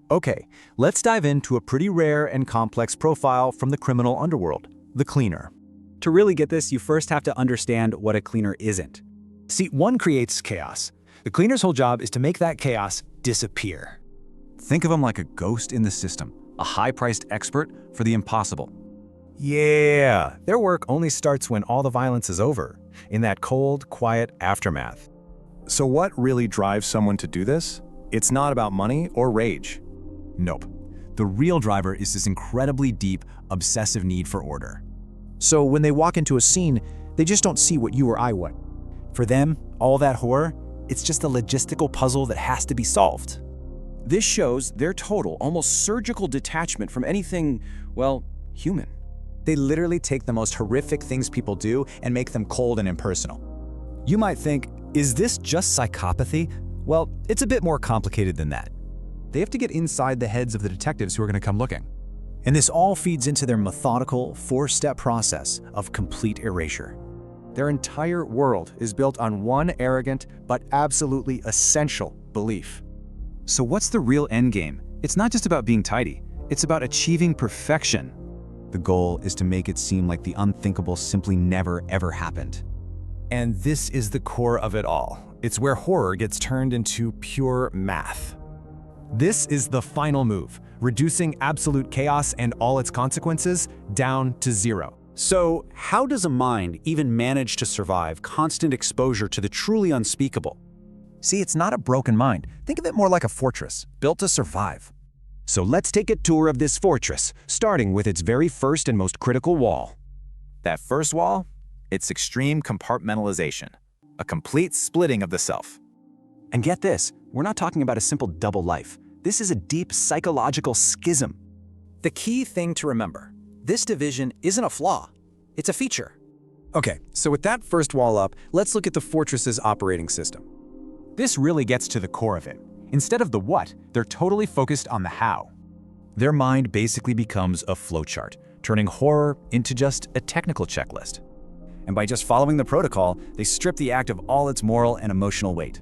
Okay, let's dive into a pretty rare and complex profile from the criminal underworld, the cleaner. To really get this, you first have to understand what a cleaner isn't. See, one creates chaos. The cleaner's whole job is to make that chaos disappear. Think of him like a ghost in the system, a high-priced expert for the impossible. Yeah, their work only starts when all the violence is over, in that cold, quiet aftermath. So what really drives someone to do this? It's not about money or rage. Nope. The real driver is this incredibly deep, obsessive need for order. So when they walk into a scene, they just don't see what you or I would. For them, all that horror, it's just a logistical puzzle that has to be solved. This shows their total, almost surgical detachment from anything, well, human. They literally take the most horrific things people do and make them cold and impersonal. You might think, is this just psychopathy? Well, it's a bit more complicated than that. They have to get inside the heads of the detectives who are going to come looking. And this all feeds into their methodical, four-step process of complete erasure. Their entire world is built on one arrogant but absolutely essential belief. So what's the real endgame? It's not just about being tidy. It's about achieving perfection. The goal is to make it seem like the unthinkable simply never, ever happened. And this is the core of it all. It's where horror gets turned into pure math. This is the final move, reducing absolute chaos and all its consequences down to zero. So, how does a mind even manage to survive constant exposure to the truly unspeakable? See, it's not a broken mind. Think of it more like a fortress, built to survive. So let's take a tour of this fortress, starting with its very first and most critical wall. That first wall? It's extreme compartmentalization, a complete splitting of the self. And get this, we're not talking about a simple double life. This is a deep psychological schism. The key thing to remember, this division isn't a flaw, it's a feature. Okay, so with that first wall up, let's look at the fortress's operating system. This really gets to the core of it. Instead of the what, they're totally focused on the how. Their mind basically becomes a flowchart, turning horror into just a technical checklist. And by just following the protocol, they strip the act of all its moral and emotional weight.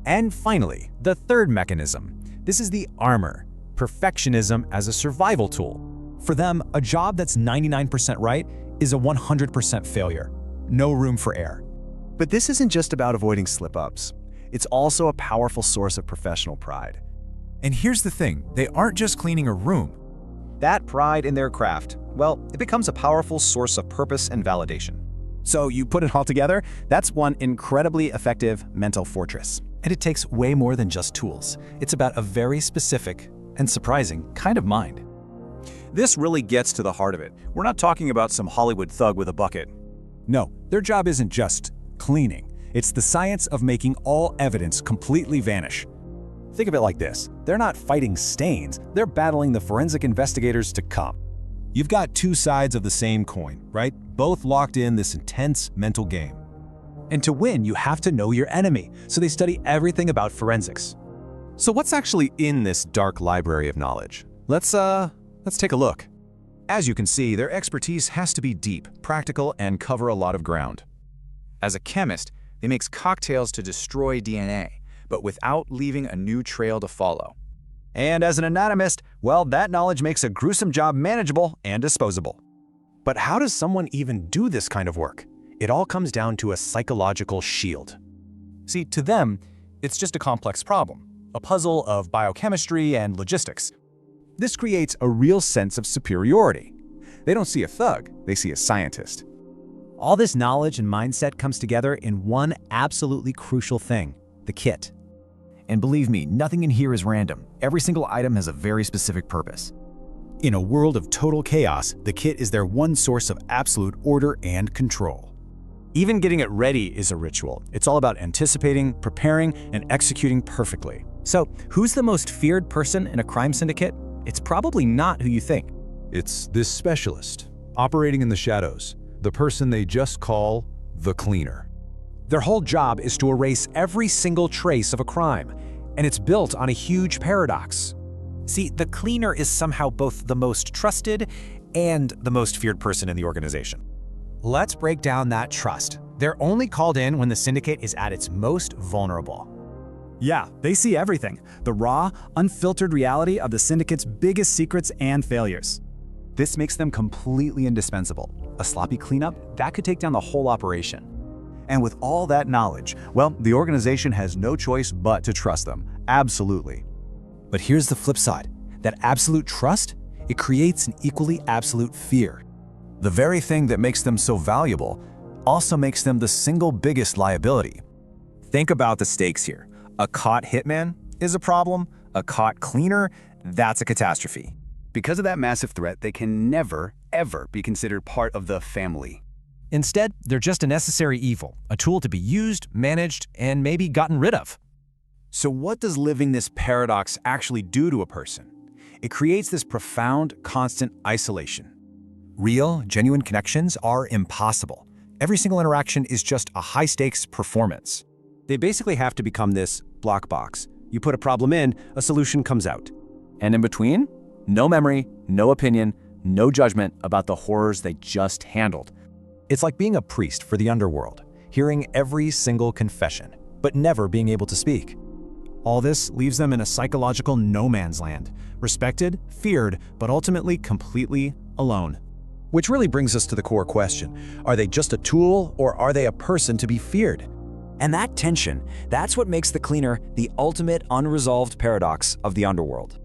And finally, the third mechanism. This is the armor, perfectionism as a survival tool. For them, a job that's 99% right is a 100% failure. No room for error. But this isn't just about avoiding slip-ups. It's also a powerful source of professional pride. And here's the thing, they aren't just cleaning a room. That pride in their craft, well, it becomes a powerful source of purpose and validation. So you put it all together, that's one incredibly effective mental fortress. And it takes way more than just tools. It's about a very specific and surprising kind of mind. This really gets to the heart of it. We're not talking about some Hollywood thug with a bucket. No, their job isn't just cleaning. It's the science of making all evidence completely vanish. Think of it like this. They're not fighting stains, they're battling the forensic investigators to come. You've got two sides of the same coin, right? Both locked in this intense mental game. And to win, you have to know your enemy, so they study everything about forensics. So what's actually in this dark library of knowledge? Let's take a look. As you can see, their expertise has to be deep, practical, and cover a lot of ground. As a chemist, they make cocktails to destroy DNA, but without leaving a new trail to follow. And as an anatomist, well, that knowledge makes a gruesome job manageable and disposable. But how does someone even do this kind of work? It all comes down to a psychological shield. See, to them, it's just a complex problem, a puzzle of biochemistry and logistics. This creates a real sense of superiority. They don't see a thug, they see a scientist. All this knowledge and mindset comes together in one absolutely crucial thing, the kit. And believe me, nothing in here is random. Every single item has a very specific purpose. In a world of total chaos, the kit is their one source of absolute order and control. Even getting it ready is a ritual. It's all about anticipating, preparing, and executing perfectly. So, who's the most feared person in a crime syndicate? It's probably not who you think. It's this specialist, operating in the shadows, the person they just call the cleaner. Their whole job is to erase every single trace of a crime, and it's built on a huge paradox. See, the cleaner is somehow both the most trusted and the most feared person in the organization. Let's break down that trust. They're only called in when the Syndicate is at its most vulnerable. Yeah, they see everything. The raw, unfiltered reality of the Syndicate's biggest secrets and failures. This makes them completely indispensable. A sloppy cleanup, that could take down the whole operation. And with all that knowledge, well, the organization has no choice but to trust them. Absolutely. But here's the flip side. That absolute trust, it creates an equally absolute fear. The very thing that makes them so valuable also makes them the single biggest liability. Think about the stakes here. A caught hitman is a problem. A caught cleaner, that's a catastrophe. Because of that massive threat, they can never, ever be considered part of the family. Instead, they're just a necessary evil, a tool to be used, managed, and maybe gotten rid of. So what does living this paradox actually do to a person? It creates this profound, constant isolation. Real, genuine connections are impossible. Every single interaction is just a high-stakes performance. They basically have to become this block box. You put a problem in, a solution comes out. And in between, no memory, no opinion, no judgment about the horrors they just handled. It's like being a priest for the underworld, hearing every single confession, but never being able to speak. All this leaves them in a psychological no man's land, respected, feared, but ultimately completely alone. Which really brings us to the core question. Are they just a tool, or are they a person to be feared? And that tension, that's what makes the Cleaner the ultimate unresolved paradox of the underworld.